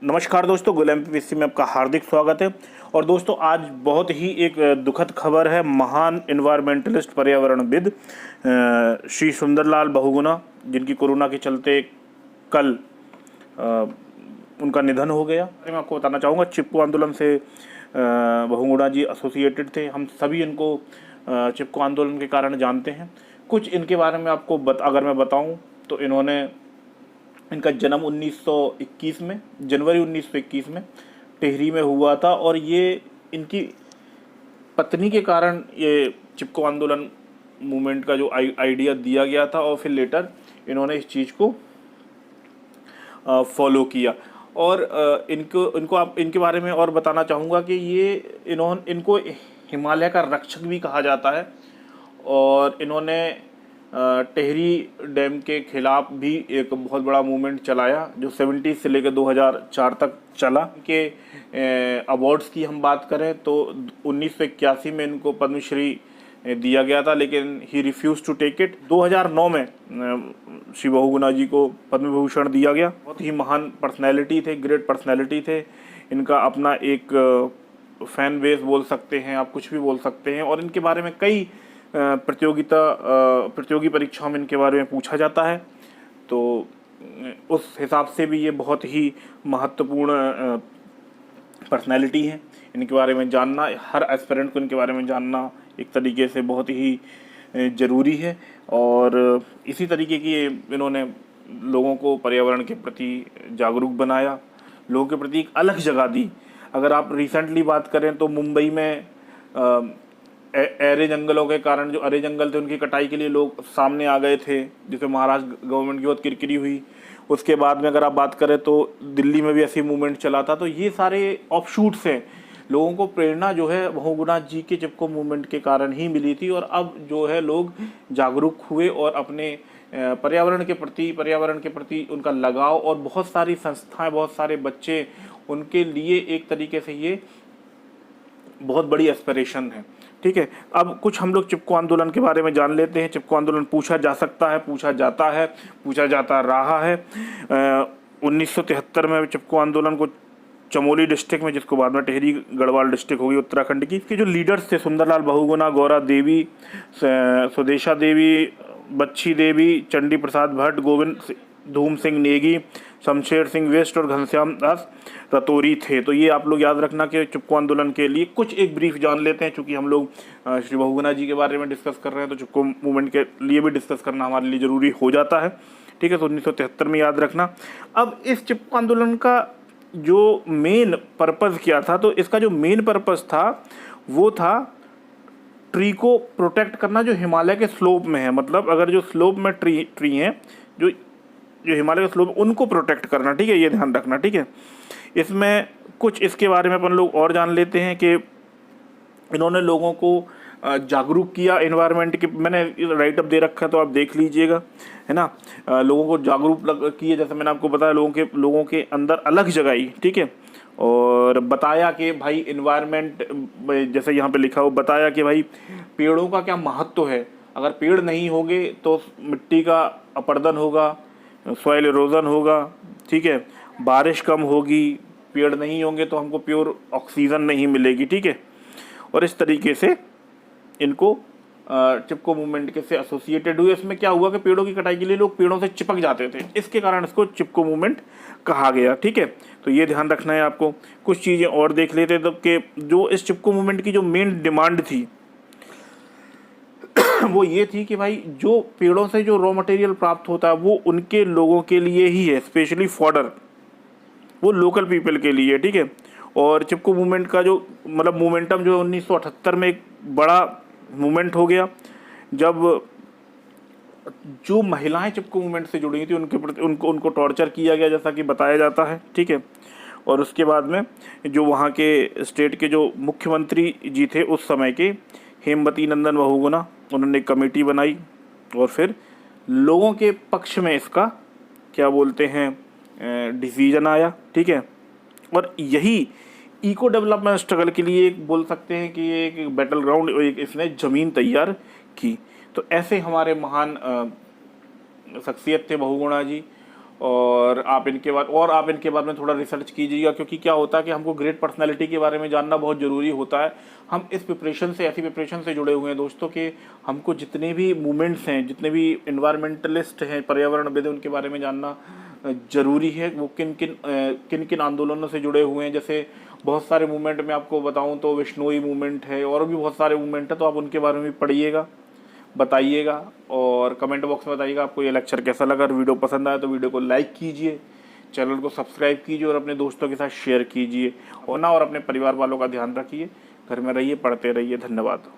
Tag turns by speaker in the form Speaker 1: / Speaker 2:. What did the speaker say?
Speaker 1: नमस्कार दोस्तों, गुल एमपीपीसी में आपका हार्दिक स्वागत है। और दोस्तों, आज बहुत ही एक दुखद खबर है। महान इन्वायरमेंटलिस्ट पर्यावरणविद श्री सुंदरलाल बहुगुणा, जिनकी कोरोना के चलते कल उनका निधन हो गया। मैं आपको बताना चाहूँगा, चिपको आंदोलन से बहुगुणा जी एसोसिएटेड थे। हम सभी इनको चिपको आंदोलन के कारण जानते हैं। कुछ इनके बारे में आपको अगर मैं बताऊँ तो इनका जन्म 1921 में, जनवरी 1921 में टिहरी में हुआ था। और ये इनकी पत्नी के कारण ये चिपको आंदोलन मूवमेंट का जो आइडिया दिया गया था, और फिर लेटर इन्होंने इस चीज़ को फॉलो किया। और इनके बारे में और बताना चाहूँगा कि इनको हिमालय का रक्षक भी कहा जाता है। और इन्होंने टिहरी डैम के खिलाफ भी एक बहुत बड़ा मूवमेंट चलाया, जो 70 से लेकर 2004 तक चला। के अवार्ड्स की हम बात करें तो 1981 में इनको पद्मश्री दिया गया था, लेकिन ही रिफ्यूज टू टेक इट। 2009 में श्री बहुगुणा जी को पद्म विभूषण दिया गया। बहुत ही महान पर्सनैलिटी थे, ग्रेट पर्सनैलिटी थे। इनका अपना एक फैन बेस बोल सकते हैं, आप कुछ भी बोल सकते हैं। और इनके बारे में कई प्रतियोगी परीक्षाओं में इनके बारे में पूछा जाता है। तो उस हिसाब से भी ये बहुत ही महत्वपूर्ण पर्सनैलिटी है। इनके बारे में जानना, हर एस्पिरेंट को इनके बारे में जानना एक तरीके से बहुत ही ज़रूरी है। और इसी तरीके की इन्होंने लोगों को पर्यावरण के प्रति जागरूक बनाया, लोगों के प्रति एक अलग जगह दी। अगर आप रिसेंटली बात करें तो मुंबई में अरे जंगलों के कारण, जो अरे जंगल थे उनकी कटाई के लिए लोग सामने आ गए थे, जिसमें महाराष्ट्र गवर्नमेंट की बहुत किरकिरी हुई। उसके बाद में अगर आप बात करें तो दिल्ली में भी ऐसी मूवमेंट चला था। तो ये सारे ऑफशूट्स हैं। लोगों को प्रेरणा जो है बहुगुणा जी के चिपको मूवमेंट के कारण ही मिली थी। और अब जो है लोग जागरूक हुए और अपने पर्यावरण के प्रति उनका लगाव, और बहुत सारी संस्थाएं, बहुत सारे बच्चे, उनके लिए एक तरीके से ये बहुत बड़ी एस्पिरेशन है। ठीक है, अब कुछ हम लोग चिपको आंदोलन के बारे में जान लेते हैं। चिपको आंदोलन पूछा जा सकता है, पूछा जाता रहा है। 1973 में चिपको आंदोलन को चमोली डिस्ट्रिक्ट में, जिसको बाद में टिहरी गढ़वाल डिस्ट्रिक्ट होगी उत्तराखंड की, इसके जो लीडर्स थे सुंदरलाल बहुगुणा, गौरा देवी, सुदेशा देवी, बच्ची देवी, चंडी प्रसाद भट्ट, गोविंद धूम सिंह नेगी, शमशेर सिंह वेस्ट और घनश्याम दास रतौरी थे। तो ये आप लोग याद रखना कि चिपको आंदोलन के लिए कुछ एक ब्रीफ जान लेते हैं। चूँकि हम लोग श्री बहुगुणा जी के बारे में डिस्कस कर रहे हैं, तो चिपको मूवमेंट के लिए भी डिस्कस करना हमारे लिए ज़रूरी हो जाता है। ठीक है, तो 1973 में याद रखना। अब इस चिपको आंदोलन का जो मेन पर्पज़ क्या था, तो इसका जो मेन पर्पज़ था वो था ट्री को प्रोटेक्ट करना, जो हिमालय के स्लोप में है। मतलब अगर जो स्लोप में ट्री हैं, जो हिमालय के स्लोप, उनको प्रोटेक्ट करना। ठीक है, ये ध्यान रखना। ठीक है, इसमें कुछ इसके बारे में अपन लोग और जान लेते हैं कि इन्होंने लोगों को जागरूक किया एनवायरनमेंट के। मैंने राइट अप दे रखा है तो आप देख लीजिएगा, है ना। लोगों को जागरूक किए, जैसे मैंने आपको बताया, लोगों के अंदर अलग जगाई। ठीक है, और बताया कि भाई इन्वायरमेंट, जैसे यहाँ पे लिखा हो, बताया कि भाई पेड़ों का क्या महत्व है। अगर पेड़ नहीं होंगे तो मिट्टी का अपरदन होगा, सॉइल इरोजन होगा। ठीक है, बारिश कम होगी, पेड़ नहीं होंगे तो हमको प्योर ऑक्सीजन नहीं मिलेगी। ठीक है, और इस तरीके से इनको चिपको मूवमेंट के से एसोसिएटेड हुए। इसमें क्या हुआ कि पेड़ों की कटाई के लिए लोग पेड़ों से चिपक जाते थे, इसके कारण इसको चिपको मूवमेंट कहा गया। ठीक है, तो ये ध्यान रखना है आपको। कुछ चीज़ें और देख लेते हैं, तब कि जो इस चिपको मूवमेंट की जो मेन डिमांड थी वो ये थी कि भाई जो पेड़ों से जो रॉ मटेरियल प्राप्त होता है वो उनके लोगों के लिए ही है, स्पेशली फॉडर, वो लोकल पीपल के लिए। ठीक है, और चिपको मूवमेंट का जो मतलब मोमेंटम जो 1978 में एक बड़ा मूवमेंट हो गया, जब जो महिलाएं चिपको मूवमेंट से जुड़ी थी उनके प्रति उनको टॉर्चर किया गया, जैसा कि बताया जाता है। ठीक है, और उसके बाद में जो वहाँ के स्टेट के जो मुख्यमंत्री जी थे उस समय के, हेमवती नंदन बहुगुणा, उन्होंने एक कमेटी बनाई और फिर लोगों के पक्ष में इसका क्या बोलते हैं डिसीजन आया। ठीक है, और यही इको डेवलपमेंट स्ट्रगल के लिए एक बोल सकते हैं कि ये एक बैटल ग्राउंड, एक इसने ज़मीन तैयार की। तो ऐसे हमारे महान शख्सियत थे बहुगुणा जी। और आप इनके बाद में थोड़ा रिसर्च कीजिएगा, क्योंकि क्या होता है कि हमको ग्रेट पर्सनालिटी के बारे में जानना बहुत ज़रूरी होता है। हम इस प्रिपरेशन से, ऐसी प्रिपरेशन से जुड़े हुए हैं दोस्तों कि हमको जितने भी मूवमेंट्स हैं, जितने भी इन्वायरमेंटलिस्ट हैं, पर्यावरणविद, उनके बारे में जानना ज़रूरी है। वो किन किन आंदोलनों से जुड़े हुए हैं। जैसे बहुत सारे मूवमेंट मैं आपको बताऊं तो विश्नोई मूवमेंट है, और भी बहुत सारे मूवमेंट है, तो आप उनके बारे में भी पढ़िएगा, बताइएगा और कमेंट बॉक्स में बताइएगा आपको ये लेक्चर कैसा लगा। अगर वीडियो पसंद आया तो वीडियो को लाइक कीजिए, चैनल को सब्सक्राइब कीजिए और अपने दोस्तों के साथ शेयर कीजिए और अपने परिवार वालों का ध्यान रखिए। घर में रहिए, पढ़ते रहिए। धन्यवाद।